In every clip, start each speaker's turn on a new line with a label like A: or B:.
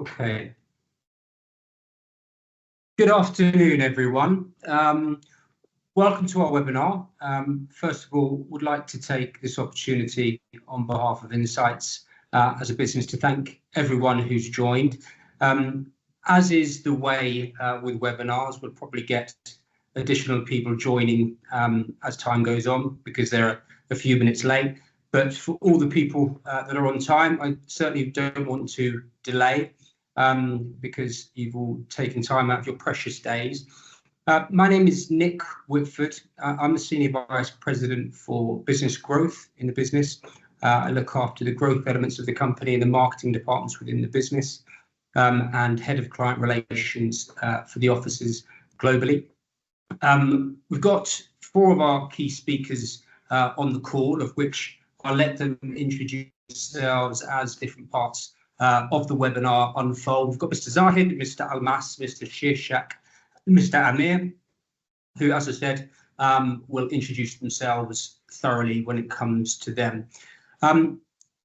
A: Okay. Good afternoon, everyone. Welcome to our webinar. First of all, would like to take this opportunity on behalf of Insights as a business to thank everyone who's joined. As is the way with webinars, we'll probably get additional people joining as time goes on because they're a few minutes late. But for all the people that are on time, I certainly don't want to delay because you've all taken time out of your precious days. My name is Nick Whitford. I'm the Senior Vice President for Business Growth in the business. I look after the growth elements of the company and the marketing departments within the business, and Head of Client Relations for the offices globally. We've got 4 of our key speakers on the call, of which I'll let them introduce themselves as different parts of the webinar unfold. We've got Mr. Zahid, Mr. Almas, Mr. Shirshak, Mr. Amir, who, as I said, will introduce themselves thoroughly when it comes to them.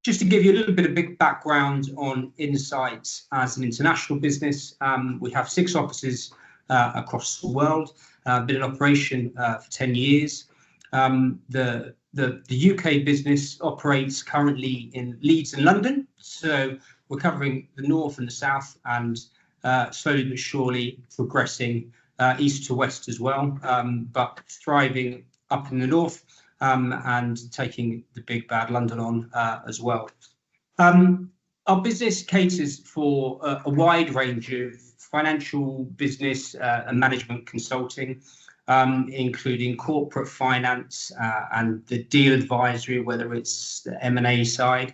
A: Just to give you a little bit of big background on Insights as an international business, we have 6 offices across the world, been in operation for 10 years. The UK business operates currently in Leeds and London, so we're covering the north and the south, and slowly but surely progressing east to west as well, but thriving up in the north and taking the big bad London on as well. Our business caters for a wide range of financial, business and management consulting, including corporate finance and the deal advisory, whether it's the M&A side,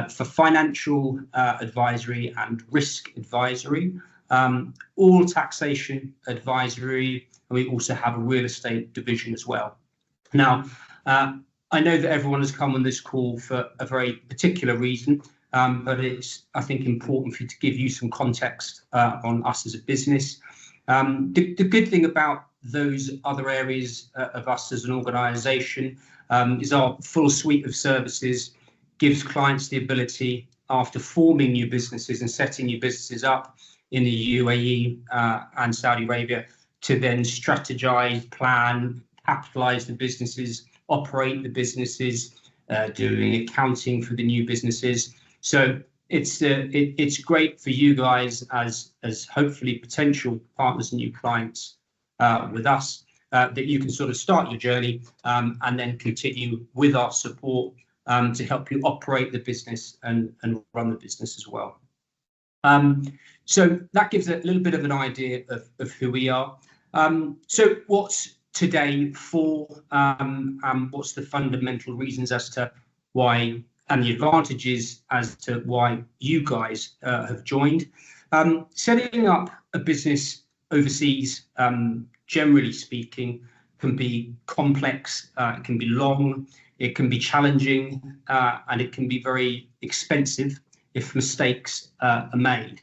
A: for financial advisory and risk advisory, all taxation advisory, and we also have a real estate division as well. Now, I know that everyone has come on this call for a very particular reason, but it's, I think, important for you to give you some context on us as a business. The good thing about those other areas of us as an organisation is our full suite of services gives clients the ability, after forming new businesses and setting new businesses up in the UAE and Saudi Arabia, to then strategize, plan, capitalize the businesses, operate the businesses, doing accounting for the new businesses. So it's great for you guys as hopefully potential partners and new clients with us, that you can sort of start your journey and then continue with our support to help you operate the business and run the business as well. So that gives a little bit of an idea of who we are. So what's today for, what's the fundamental reasons as to why, and the advantages as to why you guys have joined. Setting up a business overseas, generally speaking, can be complex, it can be long, it can be challenging, and it can be very expensive if mistakes are made.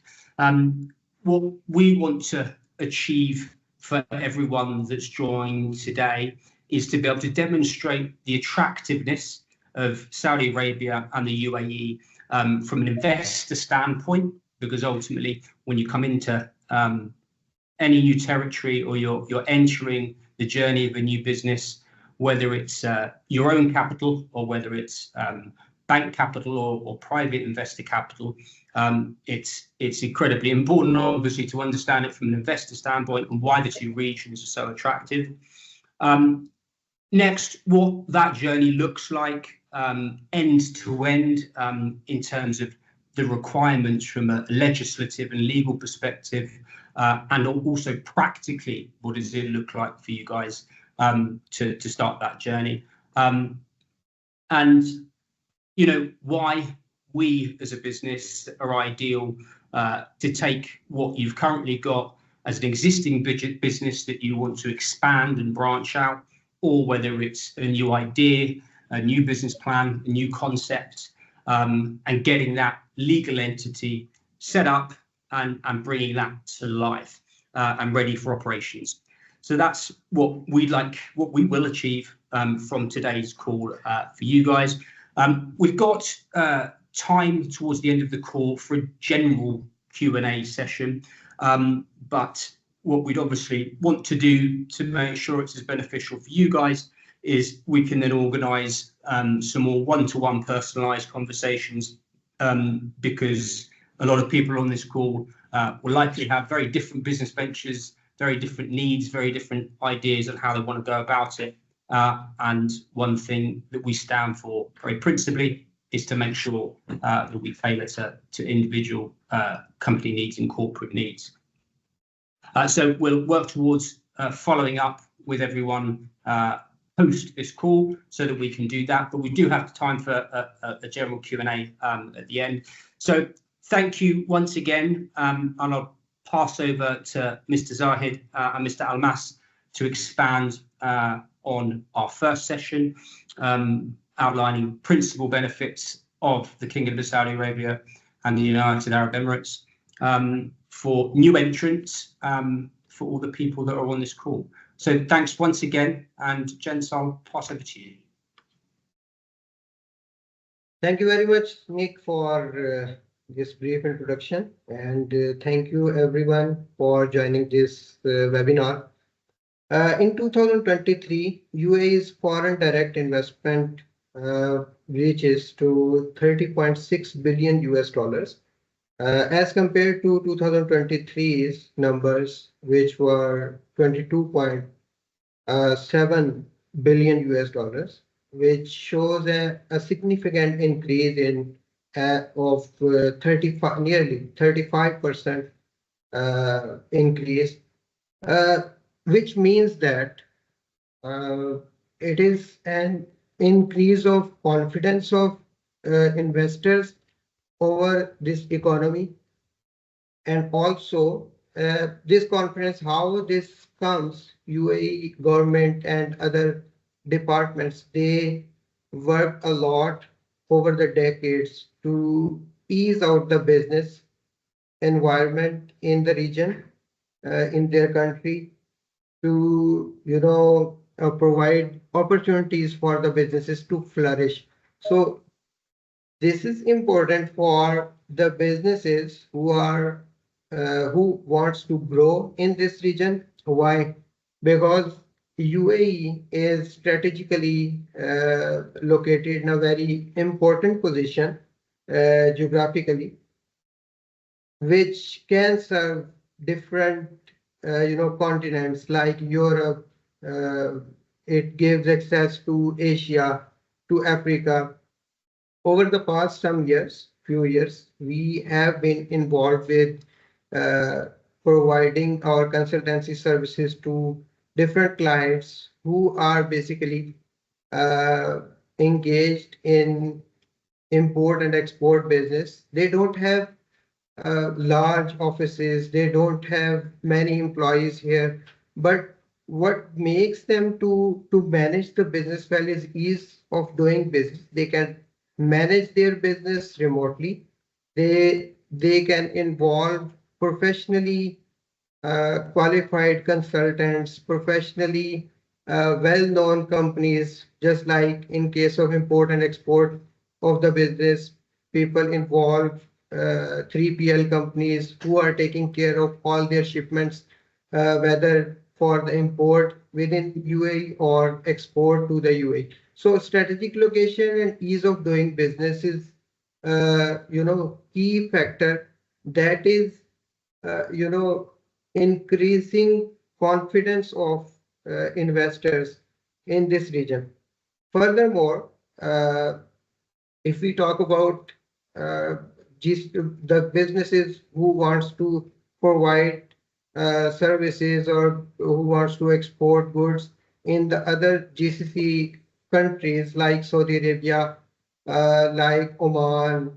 A: What we want to achieve for everyone that's joined today is to be able to demonstrate the attractiveness of Saudi Arabia and the UAE from an investor standpoint, because ultimately when you come into any new territory, or you're entering the journey of a new business, whether it's your own capital or whether it's bank capital or private investor capital, it's incredibly important, obviously, to understand it from an investor standpoint and why the 2 regions are so attractive. Next, what that journey looks like end to end in terms of the requirements from a legislative and legal perspective, and also practically, what does it look like for you guys to start that journey, and you know why we as a business are ideal to take what you've currently got as an existing business that you want to expand and branch out, or whether it's a new idea, a new business plan, a new concept, and getting that legal entity set up and bringing that to life and ready for operations. So that's what we will achieve from today's call for you guys. We've got time towards the end of the call for a general Q&A session. But what we'd obviously want to do to make sure it's as beneficial for you guys is we can then organise some more one-to-one personalised conversations, because a lot of people on this call will likely have very different business ventures, very different needs, very different ideas on how they want to go about it. And one thing that we stand for very principally is to make sure that we tailor to individual company needs and corporate needs. So we'll work towards following up with everyone post this call so that we can do that. But we do have time for a general Q&A at the end. So thank you once again, and I'll pass over to Mr. Zahid and Mr. Almas to expand on our first session, outlining principal benefits of the Kingdom of Saudi Arabia and the United Arab Emirates for new entrants, for all the people that are on this call. So thanks once again, and Jens, I'll pass over to you.
B: Thank you very much, Nick, for this brief introduction, and thank you everyone for joining this webinar. In 2023, UAE's foreign direct investment reaches to $30.6 billion, as compared to 2023's numbers, which were $22.7 billion, which shows a significant increase in of nearly 35% increase, which means that it is an increase of confidence of investors over this economy. And also this confidence, how this comes, UAE government and other departments, they work a lot over the decades to ease out the business environment in the region, in their country, to provide opportunities for the businesses to flourish. So this is important for the businesses who wants to grow in this region. Why? Because UAE is strategically located in a very important position geographically, which can serve different continents like Europe. It gives access to Asia, to Africa. Over the past few years, we have been involved with providing our consultancy services to different clients who are basically engaged in import and export business. They don't have large offices, they don't have many employees here, but what makes them to manage the business well is ease of doing business. They can manage their business remotely. They can involve professionally qualified consultants, professionally well-known companies, just like in case of import and export of the business, people involve 3PL companies who are taking care of all their shipments, whether for the import within UAE or export to the UAE. So strategic location and ease of doing business is, key factor that is, increasing confidence of investors in this region. Furthermore, if we talk about the businesses who wants to provide services or who wants to export goods in the other GCC countries like Saudi Arabia, like Oman,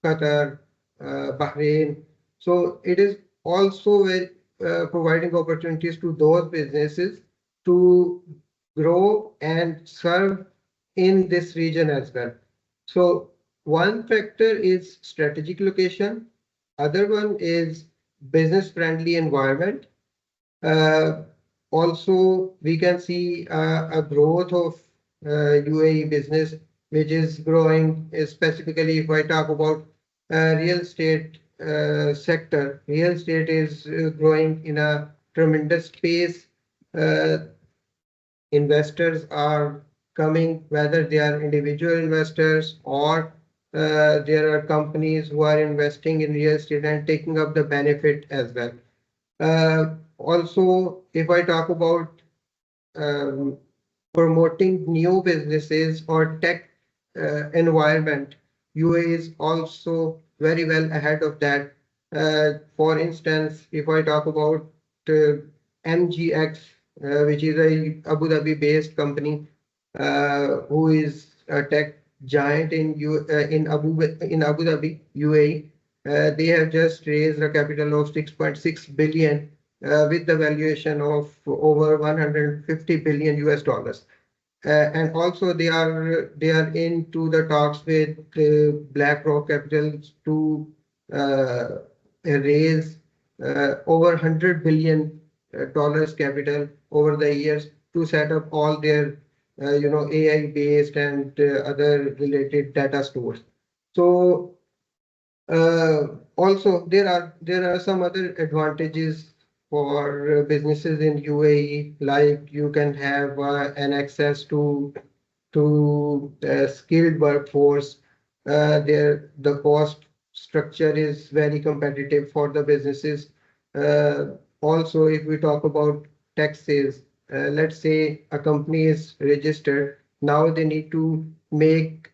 B: Qatar, Bahrain. So it is also providing opportunities to those businesses to grow and serve in this region as well. So one factor is strategic location. Other one is business friendly environment. Also, we can see a growth of UAE business, which is growing, specifically if I talk about real estate sector. Real estate is growing in a tremendous pace. Investors are coming, whether they are individual investors or there are companies who are investing in real estate and taking up the benefit as well. Also, if I talk about um, promoting new businesses or tech environment, UAE is also very well ahead of that. For instance, if I talk about MGX, which is a Abu Dhabi based company, who is a tech giant in Abu Dhabi, UAE. They have just raised a capital of 6.6 billion with the valuation of over 150 billion US dollars. And also they are into the talks with BlackRock Capital to raise over 100 billion dollars capital over the years to set up all their AI based and other related data stores. So also there are some other advantages for businesses in UAE, like you can have an access to skilled workforce. There the cost structure is very competitive for the businesses. Also, if we talk about taxes, let's say a company is registered, now they need to make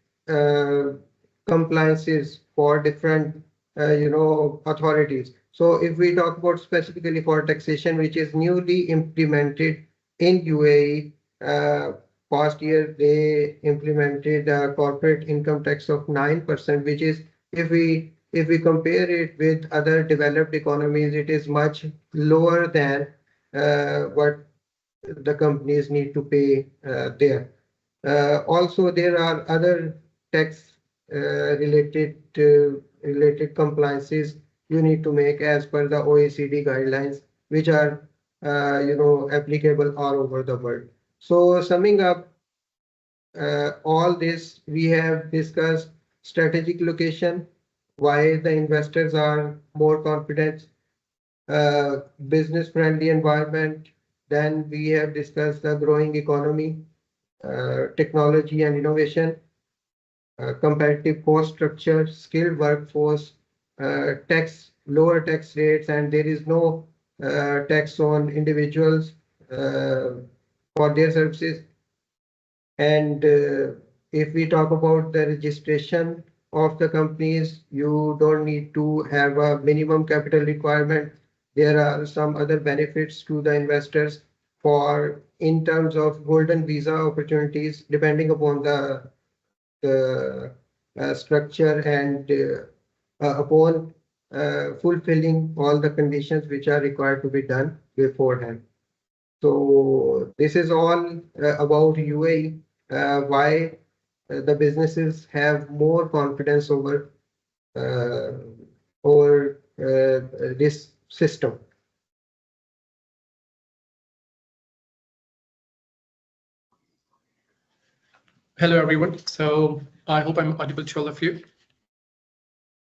B: compliances for different authorities. So if we talk about specifically for taxation, which is newly implemented in UAE, past year they implemented a corporate income tax of 9%, which is, if we compare it with other developed economies, it is much lower than what the companies need to pay there. Also, there are other tax related compliances you need to make as per the OECD guidelines, which are applicable all over the world. So summing up all this, we have discussed strategic location, why the investors are more confident, business friendly environment. Then we have discussed the growing economy, technology and innovation, competitive cost structure, skilled workforce, lower tax rates, and there is no tax on individuals for their services. And if we talk about the registration of the companies, you don't need to have a minimum capital requirement. There are some other benefits to the investors for in terms of golden visa opportunities, depending upon the structure and upon fulfilling all the conditions which are required to be done beforehand. So this is all about UAE, why the businesses have more confidence over this system.
C: Hello, everyone. So I hope I'm audible to all of you.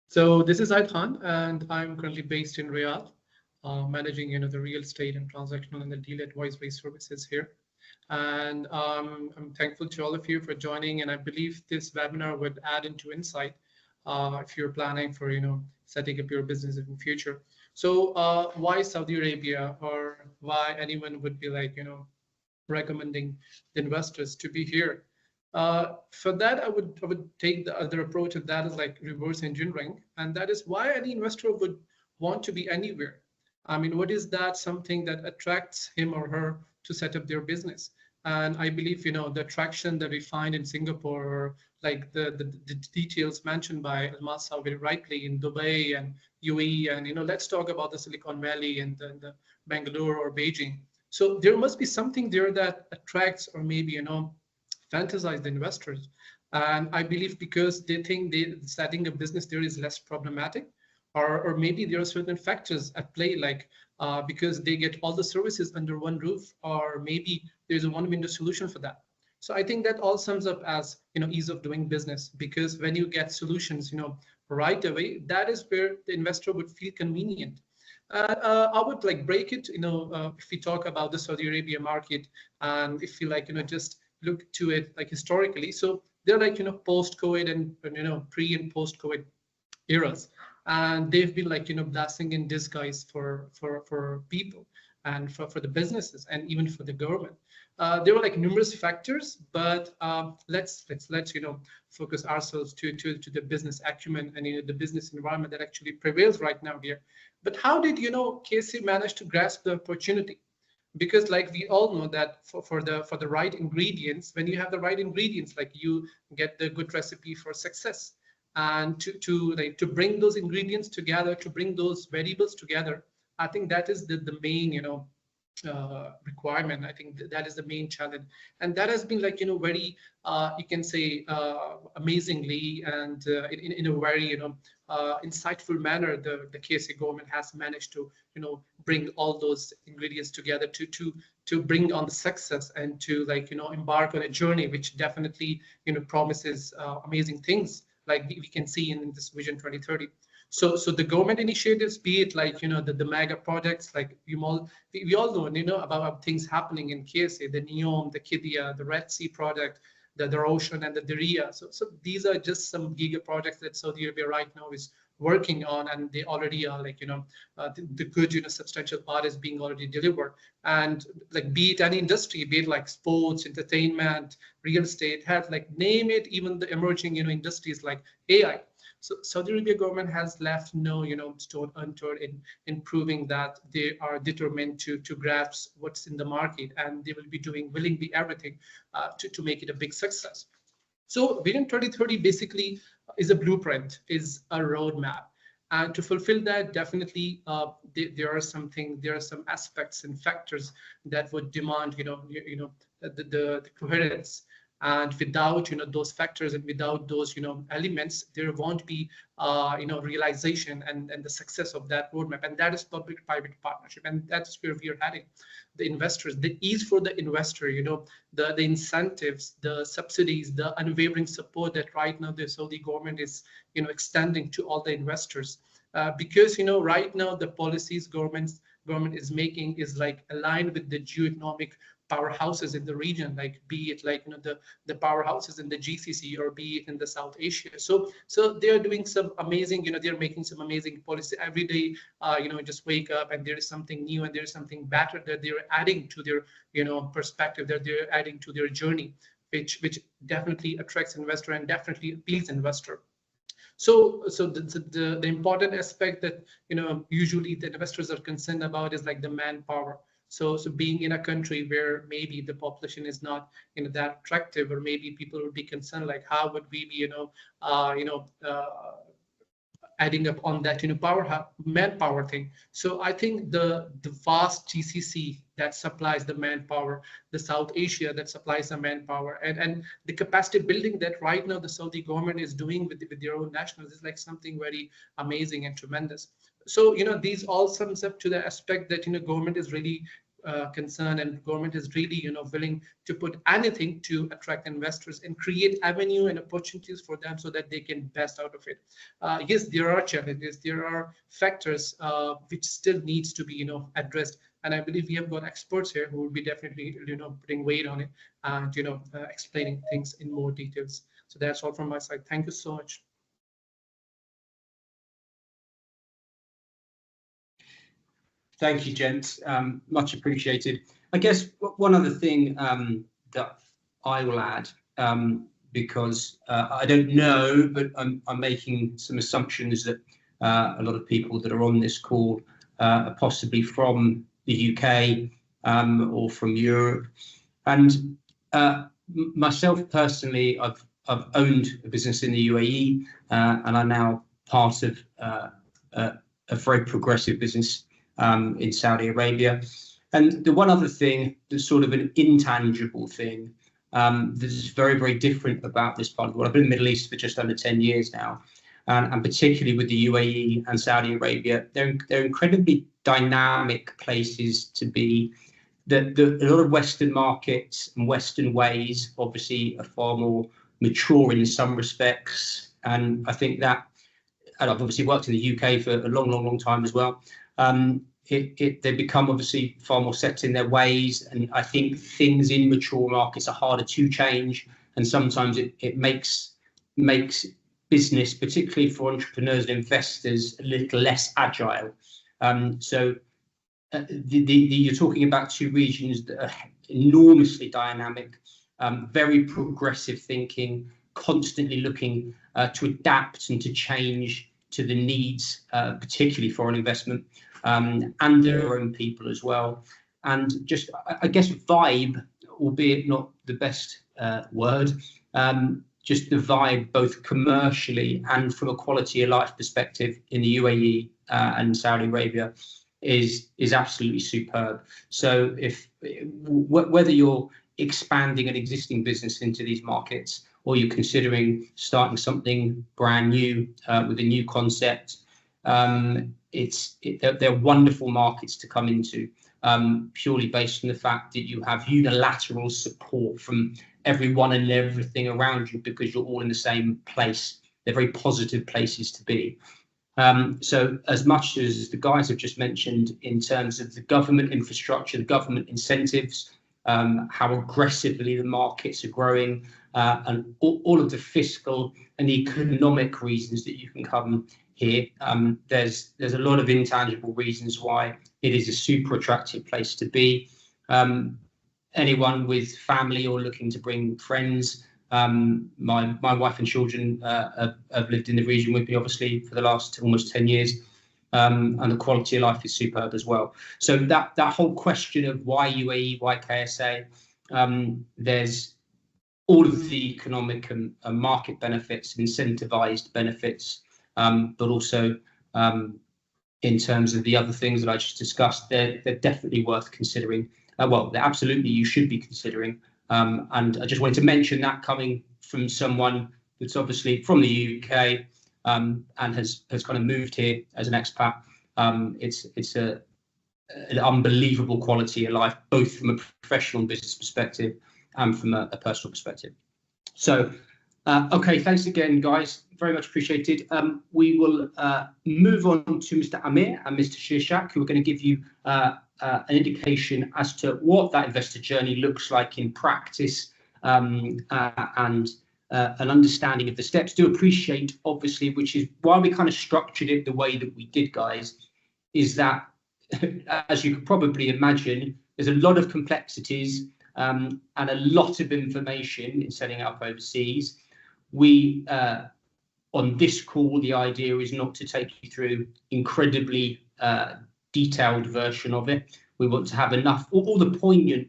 C: So this is Aidhan, and I'm currently based in Riyadh, managing the real estate and transactional and the deal advice-based services here. And I'm thankful to all of you for joining. And I believe this webinar would add into insight if you're planning for setting up your business in the future. So why Saudi Arabia, or why anyone would be like recommending the investors to be here? For that, I would take the other approach, and that is like reverse engineering, and that is why any investor would want to be anywhere. I mean, what is that something that attracts him or her to set up their business? And I believe the attraction that we find in Singapore, or like the details mentioned by Almasa very rightly in Dubai and UAE, and let's talk about the Silicon Valley and the Bangalore or Beijing. So there must be something there that attracts, or maybe fantasize the investors. And I believe because they think setting a business there is less problematic, or maybe there are certain factors at play, like because they get all the services under one roof, or maybe there's a one window solution for that. So I think that all sums up as ease of doing business, because when you get solutions right away, that is where the investor would feel convenient. I would like break it, if we talk about the Saudi Arabia market, and if you like, just look to it like historically. So they're like, post-COVID and pre and post-COVID eras, and they've been like, blessing in disguise for people and for the businesses and even for the government. There were like numerous factors, but let's focus ourselves to the business acumen and the business environment that actually prevails right now here. But how did KSA manage to grasp the opportunity? Because like we all know that for the right ingredients, when you have the right ingredients, like you get the good recipe for success. And to bring those ingredients together, to bring those variables together, I think that is the main requirement. I think that is the main challenge, and that has been like very you can say amazingly and in a very insightful manner, the KSA government has managed to bring all those ingredients together to bring on the success and to like embark on a journey which definitely promises amazing things, like we can see in this Vision 2030. So the government initiatives, be it like the mega projects, like we all know about things happening in KSA, the NEOM, the Qiddiya, the Red Sea project, the Roshan and the Diriyah. So these are just some giga projects that Saudi Arabia right now is working on, and they already are like the good substantial part is being already delivered. And like be it any industry, be it like sports, entertainment, real estate, health, like name it, even the emerging industries like AI. So Saudi Arabia government has left no stone unturned in proving that they are determined to grasp what's in the market, and they will be doing willingly everything to make it a big success. So Vision 2030 basically is a blueprint, is a roadmap. And to fulfill that, definitely there are some aspects and factors that would demand the coherence. And without those factors and without those elements, there won't be realization and the success of that roadmap. And that is public-private partnership, and that's where we are heading. The investors, the ease for the investor, the incentives, the subsidies, the unwavering support that right now the Saudi government is extending to all the investors, because right now the policies government is making is like aligned with the geoeconomic powerhouses in the region, like be it like the powerhouses in the GCC or be it in the South Asia. So they are doing some amazing, they're making some amazing policy every day. Just wake up and there is something new and there is something better that they're adding to their perspective, that they're adding to their journey, which definitely attracts investor and definitely appeals investor. So the important aspect that usually the investors are concerned about is like the manpower. So being in a country where maybe the population is not that attractive, or maybe people would be concerned like how would we be adding up on that manpower thing. So I think the vast GCC that supplies the manpower, the South Asia that supplies the manpower, and the capacity building that right now the Saudi government is doing with their own nationals is like something very amazing and tremendous. So these all sums up to the aspect that government is really concerned, and government is really willing to put anything to attract investors and create avenue and opportunities for them so that they can best out of it. Yes, there are challenges, there are factors which still needs to be addressed, and I believe we have got experts here who will be definitely putting weight on it and explaining things in more details. So that's all from my side. Thank you so much.
A: Thank you, gents. Much appreciated. I guess one other thing that I will add, because I don't know, but I'm making some assumptions that a lot of people that are on this call are possibly from the UK or from Europe. And myself personally, I've owned a business in the UAE, and I'm now part of a very progressive business in Saudi Arabia. And the one other thing that's sort of an intangible thing that is very, very different about this part of the world. I've been in the Middle East for just under 10 years now, and particularly with the UAE and Saudi Arabia, they're incredibly dynamic places to be. A lot of Western markets and Western ways obviously are far more mature in some respects, and I think that and I've obviously worked in the UK for a long time as well. They become obviously far more set in their ways, and I think things in mature markets are harder to change, and sometimes it makes business, particularly for entrepreneurs and investors, a little less agile. So you're talking about two regions that are enormously dynamic, very progressive thinking, constantly looking to adapt and to change to the needs, particularly foreign investment, and their own people as well. And just, I guess, vibe, albeit not the best word, just the vibe, both commercially and from a quality of life perspective in the UAE and Saudi Arabia, is absolutely superb. So whether you're expanding an existing business into these markets, or you're considering starting something brand new with a new concept, they're wonderful markets to come into, purely based on the fact that you have unilateral support from everyone and everything around you, because you're all in the same place. They're very positive places to be. So as much as the guys have just mentioned in terms of the government infrastructure, the government incentives, how aggressively the markets are growing, and all of the fiscal and economic reasons that you can come here, there's a lot of intangible reasons why it is a super attractive place to be. Anyone with family or looking to bring friends, my wife and children have lived in the region with me, obviously, for the last almost 10 years, and the quality of life is superb as well. So that whole question of why UAE, why KSA, there's all of the economic and market benefits, incentivized benefits, but also in terms of the other things that I just discussed, they're definitely worth considering. Well, they're absolutely, you should be considering. And I just wanted to mention that, coming from someone that's obviously from the UK, and has kind of moved here as an expat. It's an unbelievable quality of life, both from a professional and business perspective and from a personal perspective. So, okay, thanks again, guys. Very much appreciated. We will move on to Mr. Amir and Mr. Shirshak, who are going to give you an indication as to what that investor journey looks like in practice, and an understanding of the steps. Do appreciate, obviously, which is why we kind of structured it the way that we did, guys, is that, as you could probably imagine, there's a lot of complexities and a lot of information in setting up overseas. We, on this call, the idea is not to take you through incredibly detailed version of it. We want to have enough, all the poignant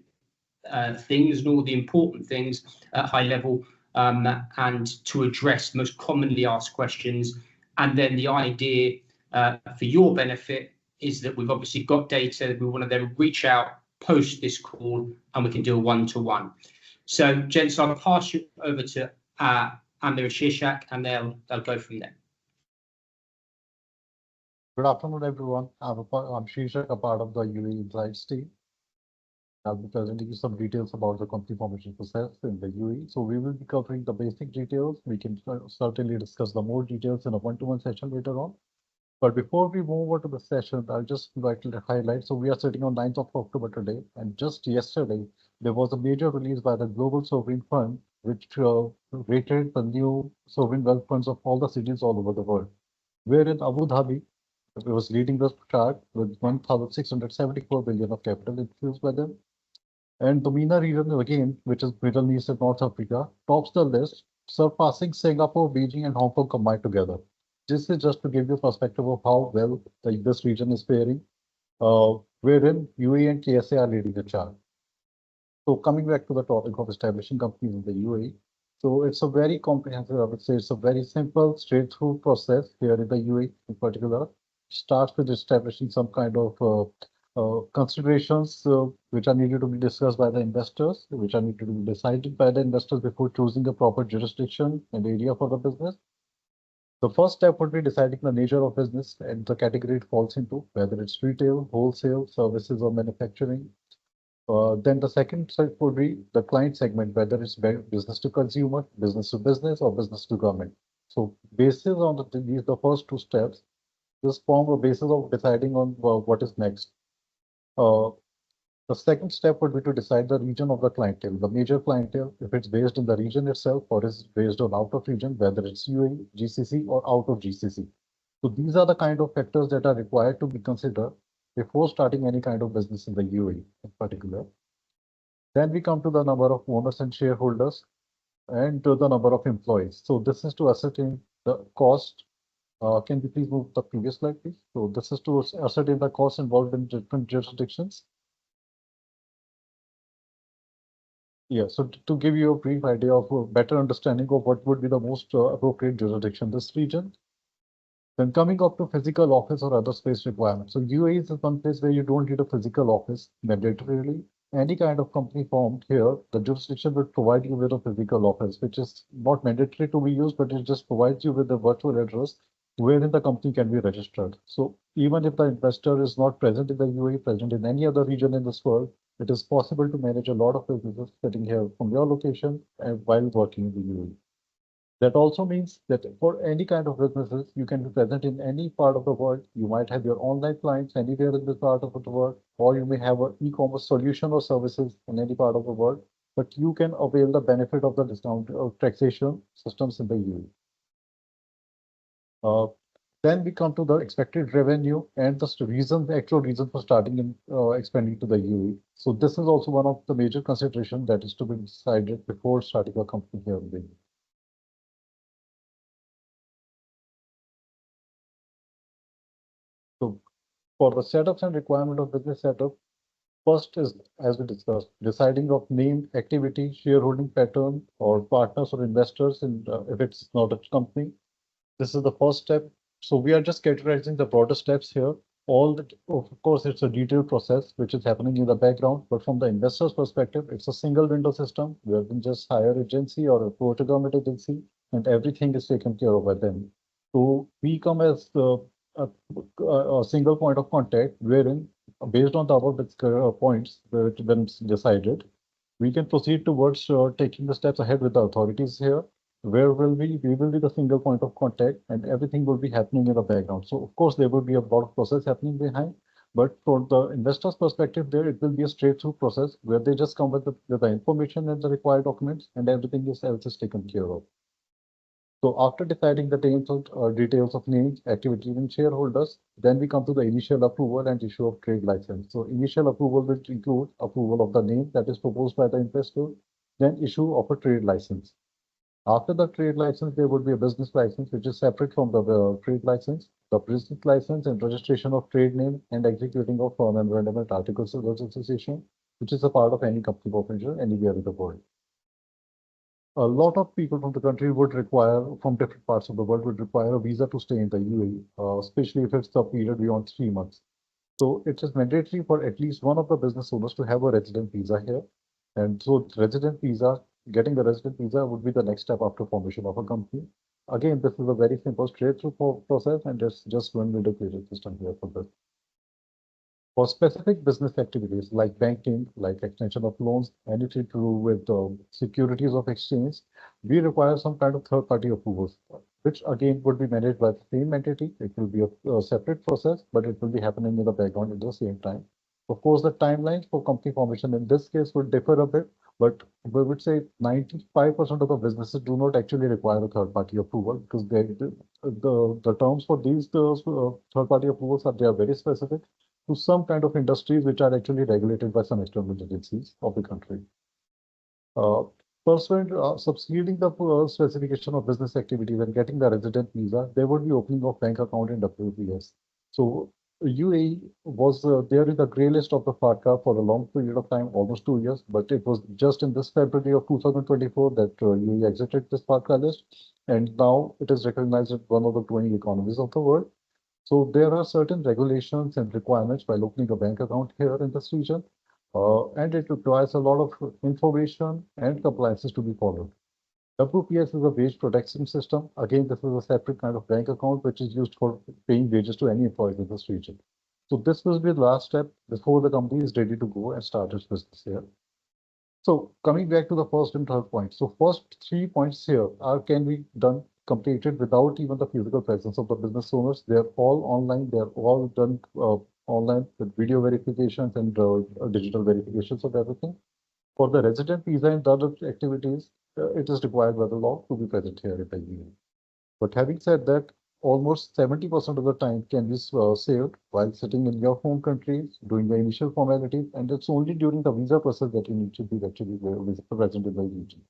A: things and all the important things at high level, and to address most commonly asked questions. And then the idea, for your benefit, is that we've obviously got data. We want to then reach out post this call, and we can do a one-to-one. So, gents, I'll pass you over to Amir Shirshak, and they'll go from there.
D: Good afternoon, everyone. I'm Shirshak, a part of the UAE Insights team. I'll be presenting you some details about the company formation process in the UAE. So we will be covering the basic details. We can certainly discuss the more details in a one-to-one session later on. But before we move over to the session, I'll just like to highlight. So we are sitting on 9th of October today, and just yesterday, there was a major release by the Global Sovereign Fund, which rated the new sovereign wealth funds of all the cities all over the world, wherein Abu Dhabi was leading the chart with 1,674 billion of capital infused by them. And the MENA region, again, which is Middle East and North Africa, tops the list, surpassing Singapore, Beijing, and Hong Kong combined together. This is just to give you a perspective of how well this region is faring, wherein UAE and KSA are leading the chart. So coming back to the topic of establishing companies in the UAE, so it's a very comprehensive, I would say it's a very simple, straight-through process here in the UAE in particular. Starts with establishing some kind of considerations which are needed to be discussed by the investors, which are needed to be decided by the investors before choosing a proper jurisdiction and area for the business. The first step would be deciding the nature of business and the category it falls into, whether it's retail, wholesale, services, or manufacturing. Then the second step would be the client segment, whether it's business to consumer, business to business, or business to government. So basis on the first two steps, this form a basis of deciding on what is next. The second step would be to decide the region of the clientele, the major clientele, if it's based in the region itself or is based on out of region, whether it's UAE, GCC or out of GCC. So these are the kind of factors that are required to be considered before starting any kind of business in the UAE in particular. Then we come to the number of owners and shareholders and to the number of employees. So this is to ascertain the cost. Can we please move the previous slide, please? So this is to ascertain the costs involved in different jurisdictions. Yeah, so to give you a brief idea of a better understanding of what would be the most appropriate jurisdiction in this region. Then coming up to physical office or other space requirements. So UAE is one place where you don't need a physical office mandatorily. Any kind of company formed here, the jurisdiction would provide you with a physical office, which is not mandatory to be used, but it just provides you with a virtual address wherein the company can be registered. So even if the investor is not present in the UAE, present in any other region in this world, it is possible to manage a lot of businesses sitting here from your location and while working in the UAE. That also means that for any kind of businesses, you can be present in any part of the world. You might have your online clients anywhere in this part of the world, or you may have an e-commerce solution or services in any part of the world, but you can avail the benefit of the discount of taxation systems in the UAE. Then we come to the expected revenue and the actual reason for starting and expanding to the UAE. So this is also one of the major considerations that is to be decided before starting a company here in the UAE. So for the setups and requirement of business setup, first is, as we discussed, deciding of name, activity, shareholding pattern, or partners or investors, and if it's not a company. This is the first step. So we are just categorizing the broader steps here. Of course, it's a detailed process which is happening in the background, but from the investor's perspective, it's a single window system where you can just hire agency or approach a government agency, and everything is taken care of by them. So we come as a single point of contact wherein, based on the above points which have been decided, we can proceed towards taking the steps ahead with the authorities here, where we will be the single point of contact and everything will be happening in the background. So of course there will be a lot of process happening behind, but from the investor's perspective there, it will be a straight through process where they just come with the information and the required documents and everything else is taken care of. So after deciding the details of names, activities and shareholders, then we come to the initial approval and issue of trade license. So initial approval will include approval of the name that is proposed by the investor, then issue of a trade license. After the trade license, there would be a business license, which is separate from the trade license, the business license and registration of trade name and executing of memorandum and articles of association, which is a part of any company corporation anywhere in the world. A lot of people from the country would require, from different parts of the world, would require a visa to stay in the UAE, especially if it's a period beyond 3 months. So it is mandatory for at least one of the business owners to have a resident visa here. And so resident visa, getting the resident visa would be the next step after formation of a company. Again, this is a very simple straight-through process, and there's just one window creation system here for this. For specific business activities like banking, like extension of loans, anything to do with securities of exchange, we require some kind of third-party approvals, which again would be managed by the same entity. It will be a separate process, but it will be happening in the background at the same time. Of course, the timelines for company formation in this case would differ a bit, but we would say 95% of the businesses do not actually require a third-party approval because the terms for these third-party approvals they are very specific to some kind of industries which are actually regulated by some external agencies of the country. Succeeding the specification of business activities and getting the resident visa, there would be opening of bank account and WPS. So UAE was there in the grey list of the FATCA for a long period of time, almost 2 years, but it was just in this February of 2024 that UAE exited this FATCA list, and now it is recognized as one of the 20 economies of the world. So there are certain regulations and requirements while opening a bank account here in this region, and it requires a lot of information and compliances to be followed. WPS is a wage protection system. Again, this is a separate kind of bank account which is used for paying wages to any employees in this region. So this will be the last step before the company is ready to go and start its business here. So coming back to the first and third point. So first 3 points here can be done completed without even the physical presence of the business owners. They're all online. They're all done online with video verifications and digital verifications of everything. For the resident visa and the other activities, it is required by the law to be present here in the UAE. But having said that, almost 70% of the time can be saved while sitting in your home country, doing the initial formalities, and it's only during the visa process that you need to be actually present in the region.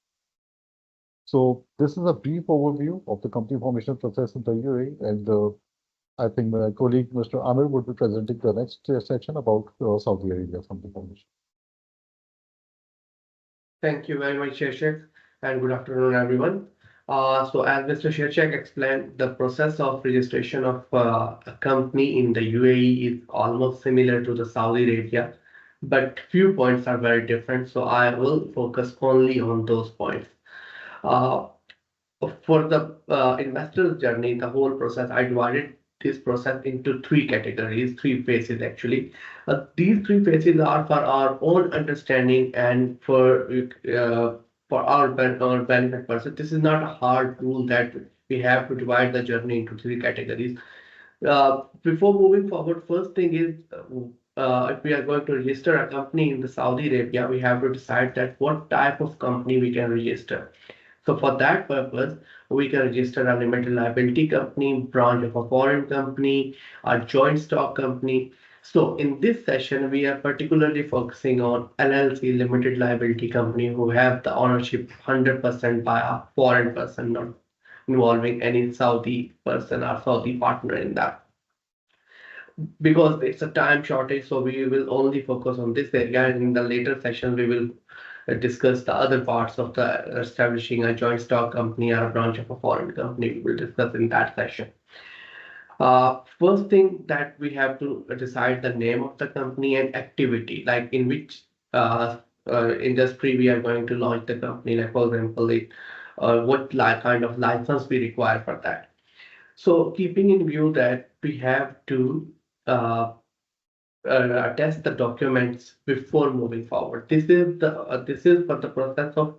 D: So this is a brief overview of the company formation process in the UAE, and I think my colleague Mr. Amir would be presenting the next section about Saudi Arabia company formation.
E: Thank you very much, Shirshak, and good afternoon, everyone. So as Mr. Shirshak explained, the process of registration of a company in the UAE is almost similar to the Saudi Arabia, but few points are very different. So I will focus only on those points. For the investor's journey, the whole process, I divided this process into three categories, three phases actually. These three phases are for our own understanding and for our benefit purpose. This is not a hard rule that we have to divide the journey into three categories. Before moving forward, first thing is if we are going to register a company in the Saudi Arabia, we have to decide that what type of company we can register. So for that purpose, we can register a limited liability company, branch of a foreign company, a joint stock company. So in this session, we are particularly focusing on LLC, limited liability company, who have the ownership 100% by a foreign person, not involving any Saudi person or Saudi partner in that. Because it's a time shortage, so we will only focus on this area, and in the later session, we will discuss the other parts of the establishing a joint stock company or a branch of a foreign company. We will discuss in that session. First thing that we have to decide the name of the company and activity, like in which industry we are going to launch the company, like for example, what kind of license we require for that. So keeping in view that we have to attest the documents before moving forward. This is for the process of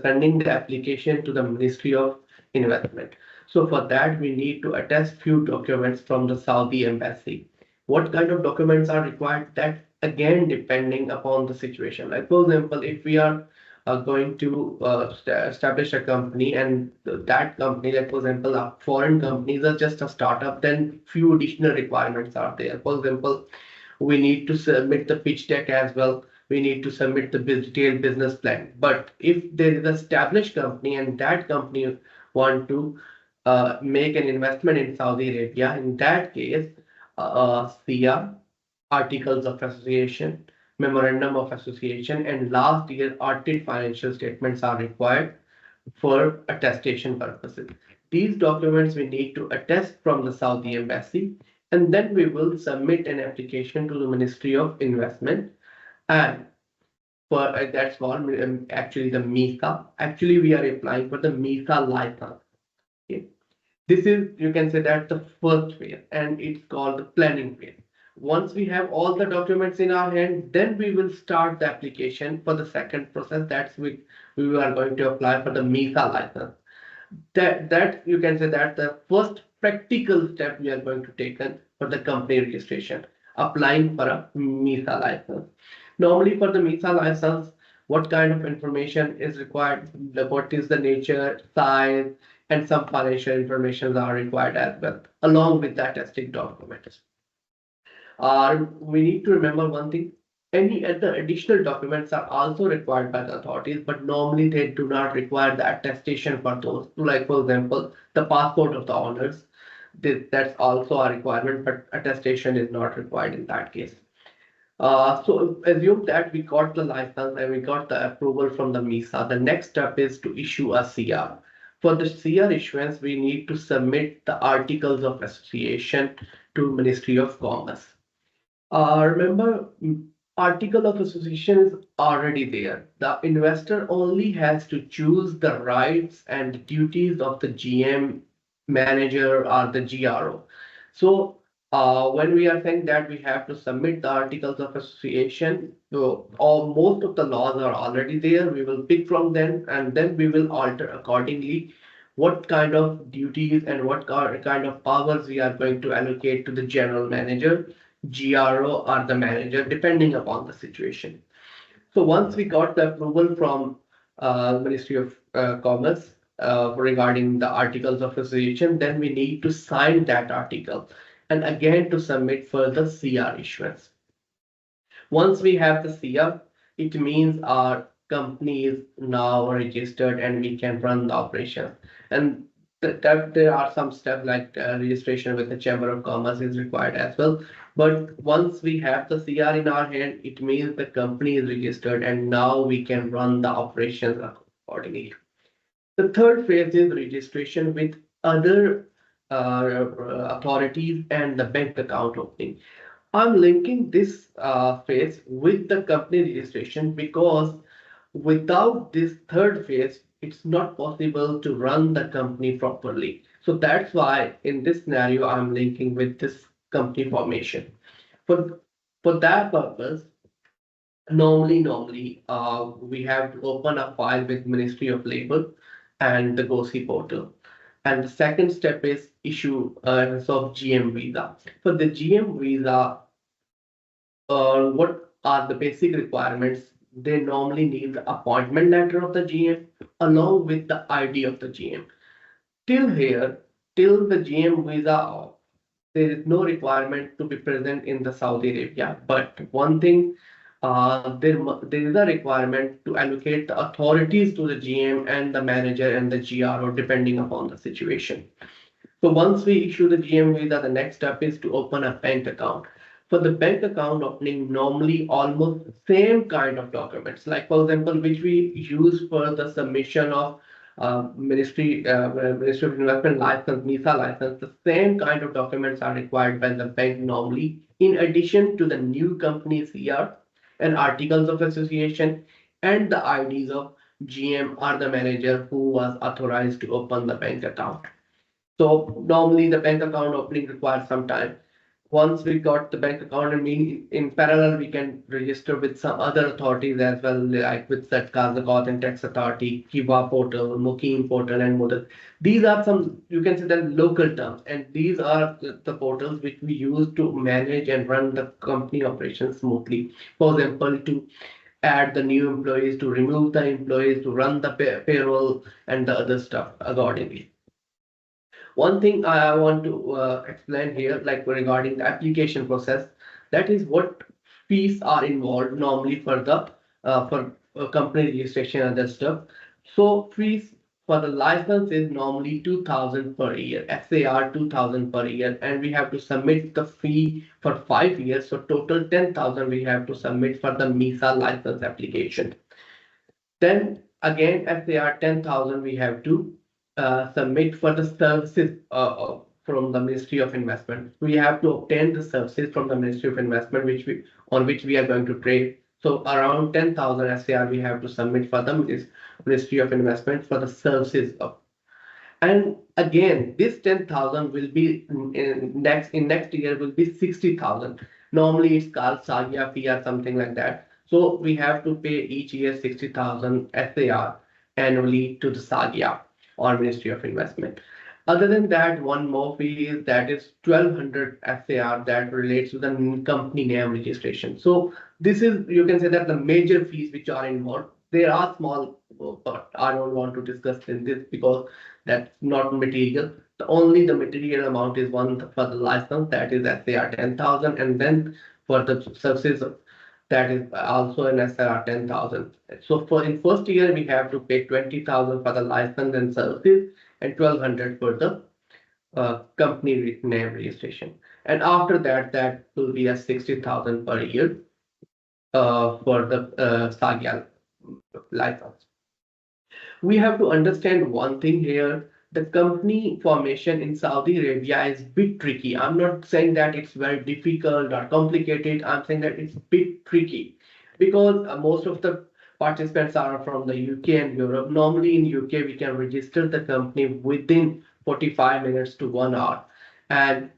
E: sending the application to the Ministry of Investment. So for that, we need to attest few documents from the Saudi embassy. What kind of documents are required? That again depending upon the situation. Like for example, if we are going to establish a company, and that company, like for example, a foreign company is just a startup, then few additional requirements are there. For example, we need to submit the pitch deck as well. We need to submit the detailed business plan. But if there is an established company and that company want to make an investment in Saudi Arabia, in that case, SIA, Articles of Association, Memorandum of Association, and last year audited financial statements are required for attestation purposes. These documents we need to attest from the Saudi embassy, and then we will submit an application to the Ministry of Investment, and for that's called actually the MISA. Actually, we are applying for the MISA license. Okay. This is, you can say that the first phase, and it's called the planning phase. Once we have all the documents in our hand, then we will start the application for the second process. That's we are going to apply for the MISA license. That you can say that the first practical step we are going to take for the company registration, applying for a MISA license. Normally for the MISA license, what kind of information is required? What is the nature, size, and some financial information are required as well, along with the attesting documents. We need to remember one thing, any other additional documents are also required by the authorities, but normally they do not require the attestation for those. Like for example, the passport of the owners, that's also a requirement, but attestation is not required in that case. So assume that we got the license and we got the approval from the MISA. The next step is to issue a CR. For the CR issuance, we need to submit the Articles of Association to Ministry of Commerce. Remember, Article of Association is already there. The investor only has to choose the rights and duties of the GM, manager, or the GRO. So When we are saying that we have to submit the articles of association, so all most of the laws are already there. We will pick from them and then we will alter accordingly what kind of duties and what kind of powers we are going to allocate to the general manager, GRO, or the manager, depending upon the situation. So once we got the approval from Ministry of Commerce regarding the articles of association, then we need to sign that article and again to submit for the CR issuance. Once we have the CR, it means our company is now registered and we can run the operation. And there are some steps like registration with the Chamber of Commerce is required as well. But once we have the CR in our hand, it means the company is registered and now we can run the operations accordingly. The third phase is registration with other authorities and the bank account opening. I'm linking this phase with the company registration because without this third phase, it's not possible to run the company properly. So that's why in this scenario, I'm linking with this company formation. For, for that purpose, normally, we have to open a file with Ministry of Labor and the GOSI portal. And the second step is issue of GM visa. For the GM visa, what are the basic requirements? They normally need the appointment letter of the GM along with the ID of the GM. Till here, till the GM visa, there is no requirement to be present in the Saudi Arabia. But one thing, there is a requirement to allocate the authorities to the GM and the manager and the GRO depending upon the situation. So once we issue the GM visa, the next step is to open a bank account. For the bank account opening, normally almost same kind of documents, like for example, which we use for the submission of Ministry of Investment license, MISA license, the same kind of documents are required by the bank normally, in addition to the new company CR and articles of association and the IDs of GM or the manager who was authorized to open the bank account. So normally the bank account opening requires some time. Once we got the bank account, I mean, in parallel, we can register with some other authorities as well, like with Setcast, the Cause and Tax Authority, Kiva portal, Mukim portal, and Mudal. These are some, you can say that local terms, and these are the portals which we use to manage and run the company operations smoothly. For example, to add the new employees, to remove the employees, to run the payroll, and the other stuff accordingly. One thing I want to explain here, like regarding the application process, that is what fees are involved normally for the company registration and that stuff. So fees for the license is normally 2,000 per year, SAR 2,000 per year, and we have to submit the fee for 5 years. So total 10,000 we have to submit for the MISA license application. Then again, SAR 10,000 we have to submit for the services from the Ministry of Investment. We have to obtain the services from the Ministry of Investment, on which we are going to trade. So around 10,000 SAR we have to submit for the Ministry of Investment for the services of. And again, this 10,000 will be in next year will be 60,000. Normally it's called Sagia fee or something like that. So we have to pay each year 60,000 SAR annually to the Sagia or Ministry of Investment. Other than that, one more fee is that is 1,200 SAR that relates to the company name registration. So this is, you can say that the major fees which are involved. There are small, but I don't want to discuss in this because that's not material. Only the material amount is one for the license, that is SAR 10,000, and then for the services that is also an SAR 10,000. So for in first year we have to pay 20,000 for the license and services and 1,200 for the company name registration. And after that, that will be a 60,000 per year for the Sagia license. We have to understand one thing here. The company formation in Saudi Arabia is a bit tricky. I'm not saying that it's very difficult or complicated. I'm saying that it's a bit tricky because most of the participants are from the UK and Europe. Normally in UK, we can register the company within 45 minutes to 1 hour. And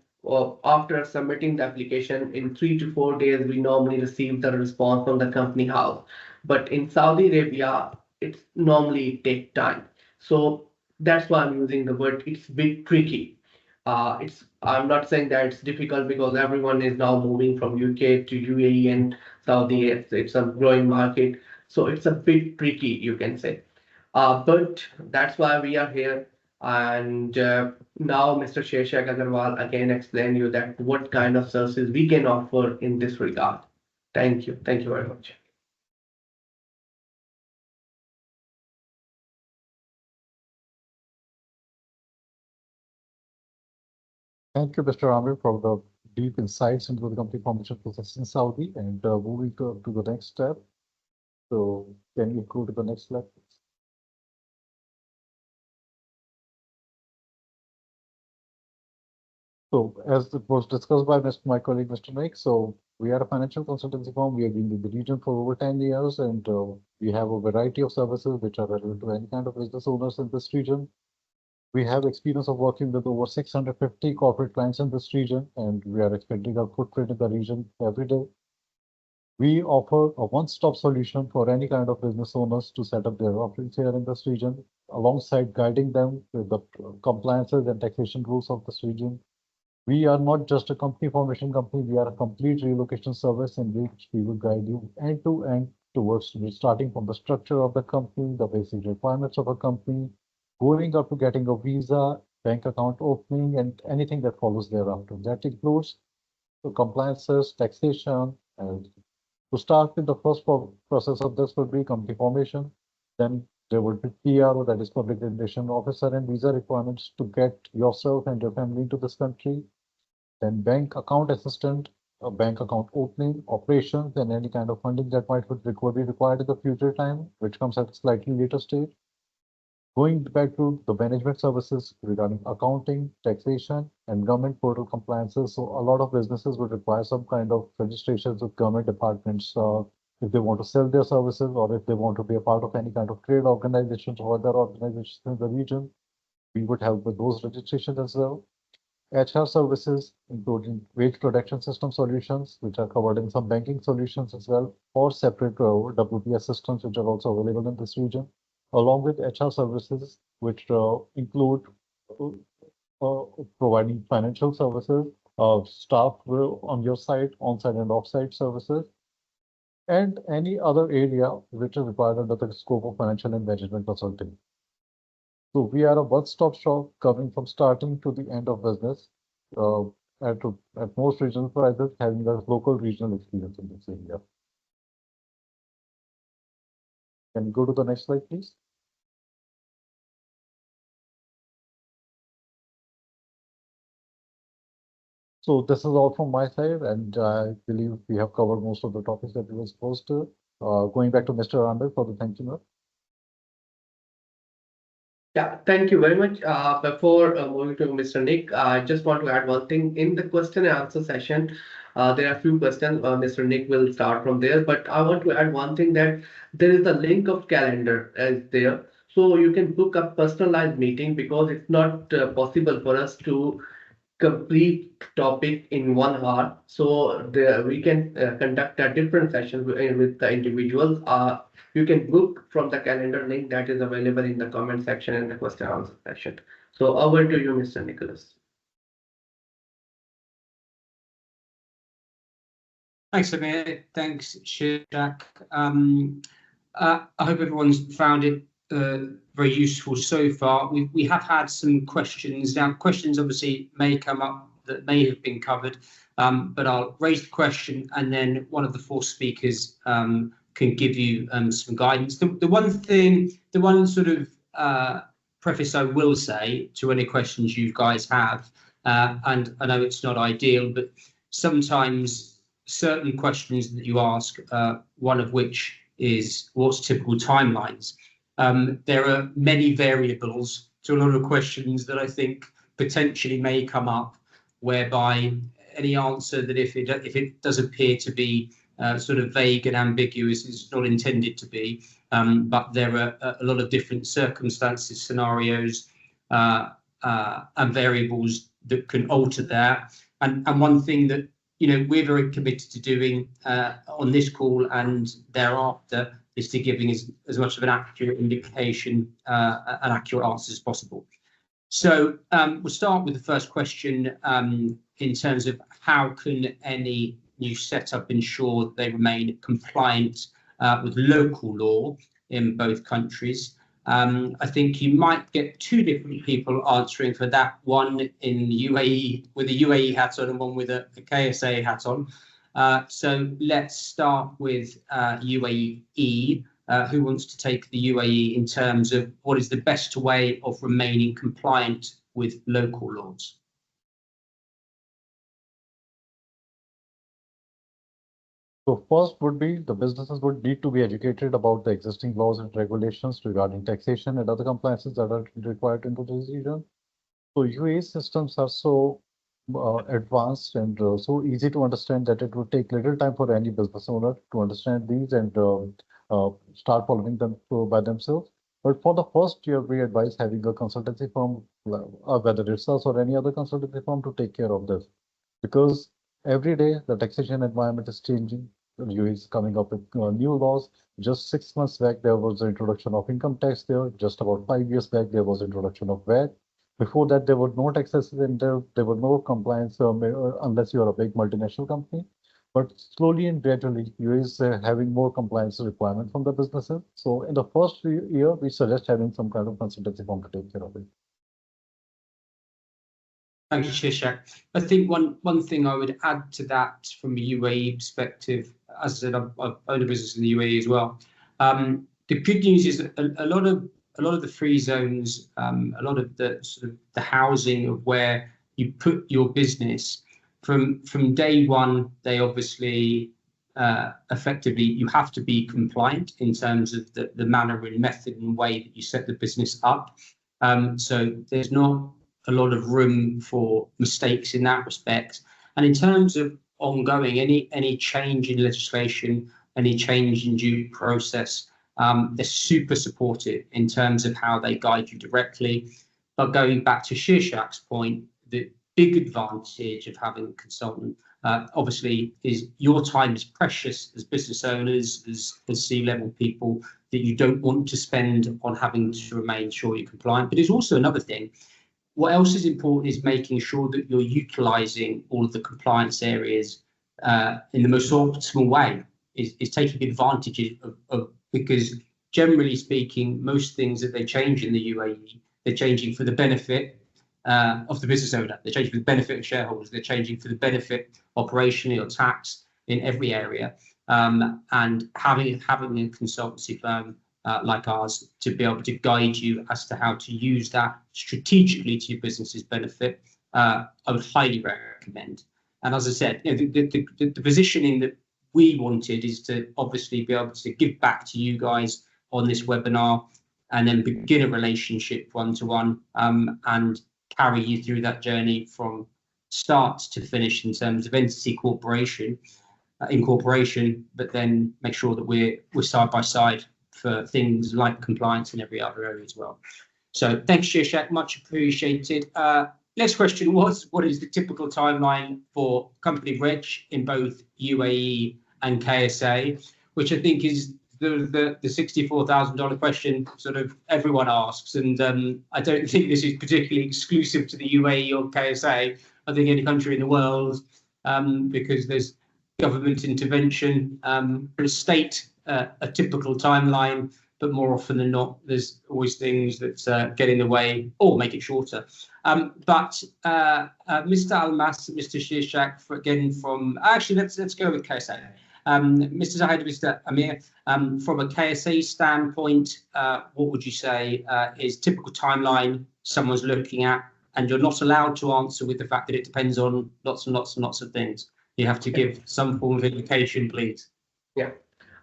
E: after submitting the application, in 3 to 4 days, we normally receive the response from the company house. But in Saudi Arabia, it's normally take time. So that's why I'm using the word, it's a bit tricky. I'm not saying that it's difficult because everyone is now moving from UK to UAE and Saudi. It's a growing market. So it's a bit tricky, you can say. But that's why we are here. And now Mr. Sheshak Agarwal again explain you that what kind of services we can offer in this regard. Thank you. Thank you very much.
D: Thank you, Mr. Amir, for the deep insights into the company formation process in Saudi. And moving to the next step. So can you go to the next slide, please? So as it was discussed by my colleague, Mr. Naik, so we are a financial consultancy firm. We have been in the region for over 10 years, and we have a variety of services which are relevant to any kind of business owners in this region. We have experience of working with over 650 corporate clients in this region, and we are expanding our footprint in the region every day. We offer a one-stop solution for any kind of business owners to set up their offices here in this region, alongside guiding them with the compliances and taxation rules of this region. We are not just a company formation company, we are a complete relocation service in which we will guide you end to end towards starting from the structure of the company, the basic requirements of a company, going up to getting a visa, bank account opening, and anything that follows thereafter. That includes the compliances, taxation, and to start with, the first process of this would be company formation. Then there would be PRO, that is Public Relations Officer, and visa requirements to get yourself and your family into this country. Then bank account assistant, a bank account opening, operations, and any kind of funding that might be required in the future time, which comes at a slightly later stage. Going back to the management services regarding accounting, taxation, and government portal compliances. So a lot of businesses would require some kind of registrations with government departments if they want to sell their services or if they want to be a part of any kind of trade organizations or other organizations in the region. We would help with those registrations as well. HR services, including wage protection system solutions, which are covered in some banking solutions as well, or separate WPS systems, which are also available in this region, along with HR services, which include providing financial services, staff on your site, on-site and off-site services, and any other area which is required under the scope of financial and management consulting. So we are a one-stop shop covering from starting to the end of business at most regional prices, having a local regional experience in this area. Can you go to the next slide, please? So this is all from my side, and I believe we have covered most of the topics that we were supposed to. Going back to Mr. Amir for the thank you note.
E: Yeah, thank you very much. Before moving to Mr. Nick, I just want to add one thing. In the question and answer session, there are a few questions. Mr. Nick will start from there, but I want to add one thing, that there is a link of calendar there. So you can book a personalized meeting, because it's not possible for us to complete topic in 1 hour. So we can conduct a different session with the individuals. You can book from the calendar link that is available in the comment section and the question answer section. So over to you, Mr. Nicholas.
A: Thanks, Amir. Thanks, Sheshak. I hope everyone's found it very useful so far. We have had some questions. Now, questions obviously may come up that may have been covered, but I'll raise the question and then one of the 4 speakers can give you some guidance. The one sort of preface I will say to any questions you guys have, and I know it's not ideal, but sometimes certain questions that you ask, one of which is what's typical timelines. There are many variables to a lot of questions that I think potentially may come up, whereby any answer that if it does appear to be sort of vague and ambiguous is not intended to be, but there are a lot of different circumstances, scenarios, and variables that can alter that. And one thing that we're very committed to doing on this call and thereafter is to giving as much of an accurate indication, an accurate answer as possible. So we'll start with the first question in terms of how can any new setup ensure they remain compliant with local law in both countries. I think you might get two different people answering for that, one in the UAE with a UAE hat on and one with a KSA hat on. So let's start with UAE. Who wants to take the UAE in terms of what is the best way of remaining compliant with local laws?
D: So first would be the businesses would need to be educated about the existing laws and regulations regarding taxation and other compliances that are required into this region. So UAE systems are so advanced and so easy to understand that it would take little time for any business owner to understand these and start following them by themselves. But for the first year, we advise having a consultancy firm, whether it's us or any other consultancy firm, to take care of this, because every day the taxation environment is changing. The UAE is coming up with new laws. Just 6 months back, there was the introduction of income tax there. Just about 5 years back, there was introduction of VAT. Before that, there were no taxes and there were no compliance unless you are a big multinational company. But slowly and gradually, UAE is having more compliance requirements from the businesses. So in the first year, we suggest having some kind of consultancy firm to take care of it.
A: Thank you, Shishak. I think one thing I would add to that from a UAE perspective, as I said, I've owned a business in the UAE as well. The good news is that a lot of the free zones, a lot of the sort of the housing of where you put your business from day one, they obviously effectively you have to be compliant in terms of the manner and method and way that you set the business up. So there's not a lot of room for mistakes in that respect. And in terms of ongoing, any change in legislation, any change in due process, they're super supportive in terms of how they guide you directly. But going back to Shirshak's point, the big advantage of having a consultant obviously is your time is precious as business owners, as C-level people, that you don't want to spend on having to remain sure you're compliant. But there's also another thing. What else is important is making sure that you're utilising all of the compliance areas in the most optimal way, is taking advantage of because generally speaking, most things that they change in the UAE, they're changing for the benefit of the business owner. They're changing for the benefit of shareholders. They're changing for the benefit operationally or tax in every area. And having a consultancy firm like ours to be able to guide you as to how to use that strategically to your business's benefit, I would highly recommend. And as I said, the positioning that we wanted is to obviously be able to give back to you guys on this webinar and then begin a relationship one-to-one and carry you through that journey from start to finish in terms of entity incorporation, but then make sure that we're side by side for things like compliance in every other area as well. So thanks, Shirshak, much appreciated. Next question was, what is the typical timeline for company reg in both UAE and KSA, which I think is the $64,000 question sort of everyone asks. And I don't think this is particularly exclusive to the UAE or KSA. I think any country in the world, because there's government intervention, the state, a typical timeline, but more often than not, there's always things that get in the way or make it shorter. But Mr. Almas, Mr. Shirshak, again from, actually, let's go with KSA. Mr. Zahid, Mr. Amir, from a KSA standpoint, what would you say is typical timeline someone's looking at? And you're not allowed to answer with the fact that it depends on lots and lots and lots of things. You have to give some form of indication, please.
E: Yeah,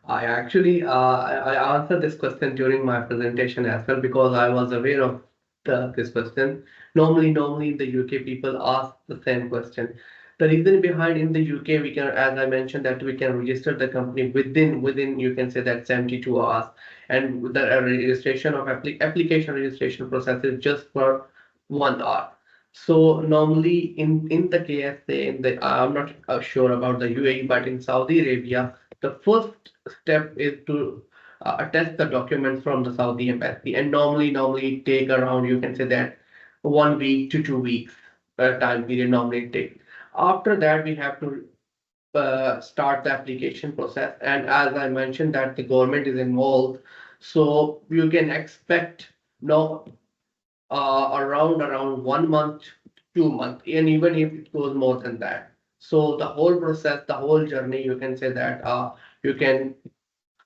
E: I actually I answered this question during my presentation as well, because I was aware of this question. Normally in the UK people ask the same question. The reason behind in the UK, we can, as I mentioned, that we can register the company within you can say that 72 hours, and the registration of application registration process is just for 1 hour. So normally in the KSA, I'm not sure about the UAE, but in Saudi Arabia, the first step is to attest the documents from the Saudi embassy, and normally take around, you can say that 1 week to 2 weeks time period normally it takes. After that, we have to start the application process, and as I mentioned that the government is involved, so you can expect no around 1 month, 2 months, and even if it goes more than that. So the whole process, the whole journey, you can say that you can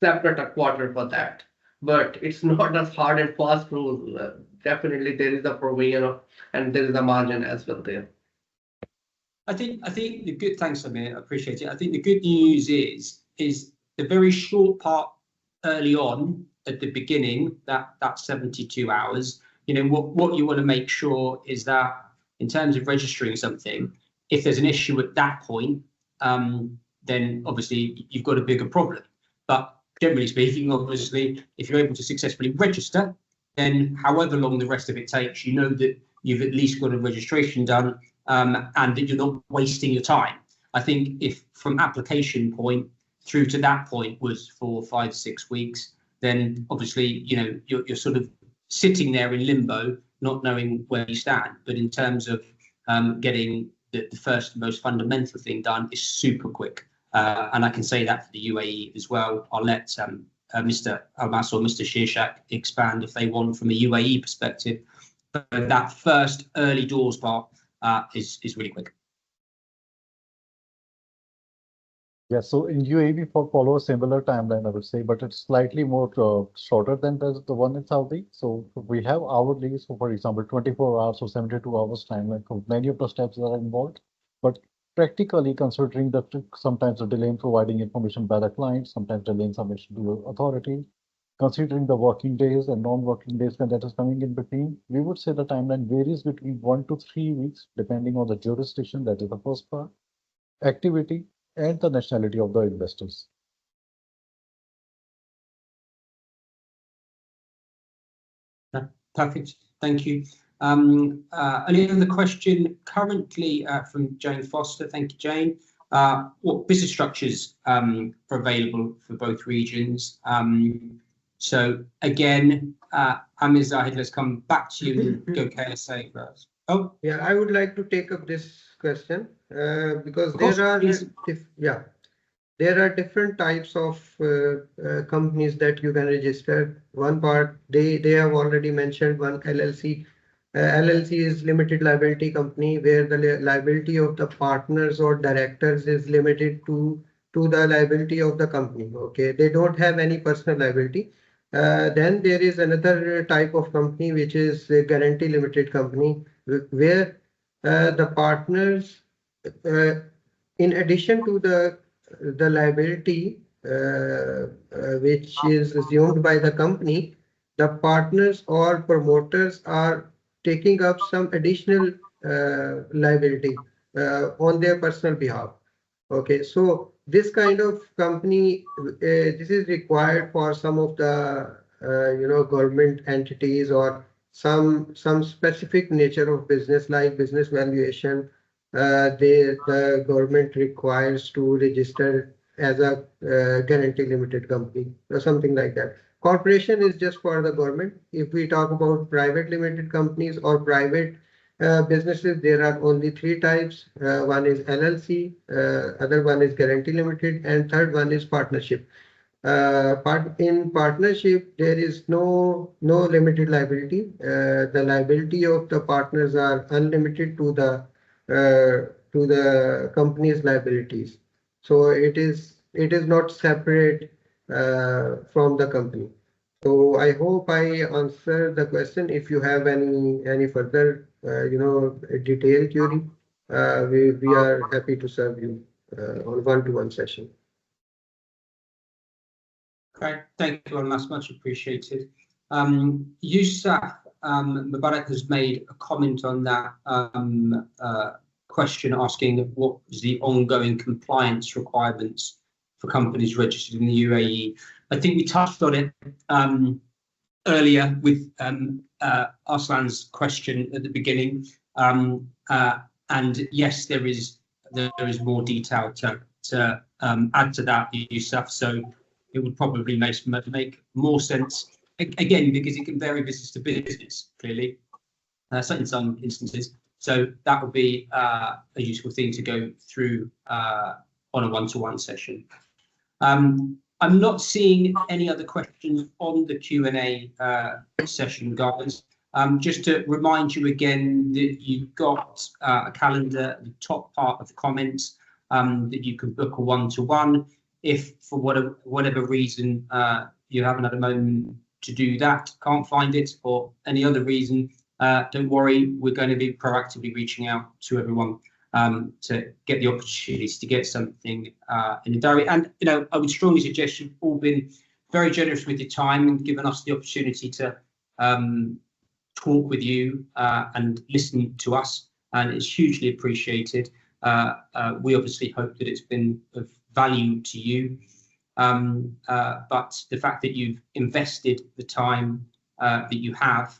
E: separate a quarter for that. But it's not as hard and fast rule. Definitely there is a provision of, and there is a margin as well there.
A: I think the good, thanks, Amir, I appreciate it. I think the good news is the very short part early on at the beginning, that 72 hours. You know, what you want to make sure is that in terms of registering something, if there's an issue at that point, then obviously you've got a bigger problem. But generally speaking, obviously, if you're able to successfully register, then however long the rest of it takes, you know that you've at least got a registration done, and that you're not wasting your time. I think if from application point through to that point was 4, 5, 6 weeks, then obviously, you know, you're sort of sitting there in limbo, not knowing where you stand. But in terms of getting the first most fundamental thing done is super quick. And I can say that for the UAE as well. I'll let Mr. Almas or Mr. Shirshak expand if they want from a UAE perspective. But that first early doors part is really quick.
D: Yeah, so in UAE, we follow a similar timeline, I would say, but it's slightly more shorter than the one in Saudi. So we have hourly, so for example, 24 hours or 72 hours timeline for many of the steps that are involved. But practically considering that sometimes the delay in providing information by the client, sometimes delay in submission to the authority, considering the working days and non-working days when that is coming in between, we would say the timeline varies between 1 to 3 weeks, depending on the jurisdiction, that is the first part, activity, and the nationality of the investors.
A: Perfect, thank you. Any other question currently from Jane Foster? Thank you, Jane. What business structures are available for both regions? So again, Amir Zahid, let's come back to you and go KSA first. Oh,
B: yeah, I would like to take up this question because there are different types of companies that you can register. One part, they have already mentioned one LLC. LLC is limited liability company, where the liability of the partners or directors is limited to the liability of the company. Okay, they don't have any personal liability. Then there is another type of company, which is a guarantee limited company, where the partners, in addition to the liability which is assumed by the company, the partners or promoters are taking up some additional liability on their personal behalf. Okay, so this kind of company, this is required for some of the government entities or some specific nature of business, like business valuation. The government requires to register as a guarantee limited company or something like that. Corporation is just for the government. If we talk about private limited companies or private businesses, there are only 3 types. One is LLC, other one is guarantee limited, and third one is partnership. In partnership, there is no limited liability. The liability of the partners are unlimited to the company's liabilities. So it is not separate from the company. So I hope I answered the question. If you have any further detailed query, we are happy to serve you on one-to-one session.
A: great, thank you, Almas, much appreciated. Yusuf Mubarak has made a comment on that question, asking what is the ongoing compliance requirements for companies registered in the UAE. I think we touched on it earlier with Arslan's question at the beginning. And yes, there is more detail to add to that, Yusuf. So it would probably make more sense, again, because it can vary business to business, clearly, certainly in some instances. So that would be a useful thing to go through on a one-to-one session. I'm not seeing any other questions on the Q&A session, guys. Just to remind you again that you've got a calendar at the top part of the comments that you can book a one-to-one. If for whatever reason you haven't had a moment to do that, can't find it, or any other reason, don't worry, we're going to be proactively reaching out to everyone to get the opportunity to get something in the diary. And I would strongly suggest you've all been very generous with your time and given us the opportunity to talk with you and listen to us, and it's hugely appreciated. We obviously hope that it's been of value to you, but the fact that you've invested the time that you have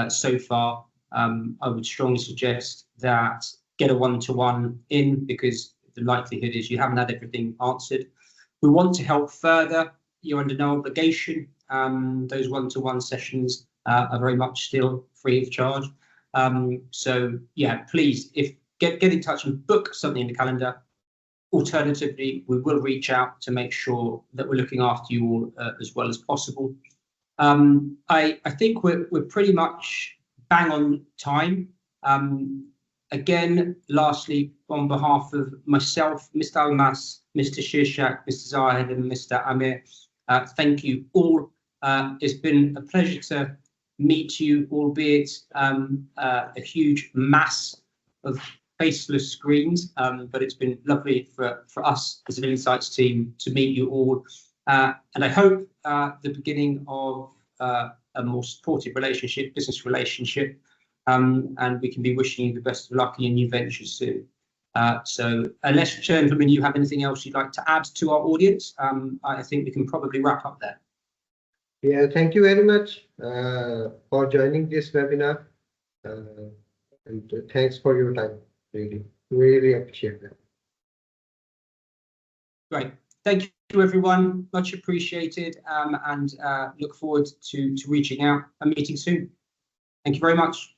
A: so far, I would strongly suggest that get a one-to-one in, because the likelihood is you haven't had everything answered. We want to help further. You're under no obligation. Those one-to-one sessions are very much still free of charge. So yeah, please, get in touch and book something in the calendar. Alternatively, we will reach out to make sure that we're looking after you all as well as possible. I think we're pretty much bang on time. Again, lastly, on behalf of myself, Mr. Almas, Mr. Shirshak, Mr. Zahid, and Mr. Amir, thank you all. It's been a pleasure to meet you, albeit a huge mass of faceless screens, but it's been lovely for us as an Insights team to meet you all. And I hope the beginning of a more supportive relationship, business relationship, and we can be wishing you the best of luck in your new ventures soon. So unless, gentlemen, you have anything else you'd like to add to our audience, I think we can probably wrap up there.
B: Yeah, thank you very much for joining this webinar, and thanks for your time. Really appreciate that.
A: Great. Thank you, everyone. Much appreciated, and look forward to reaching out and meeting soon. Thank you very much.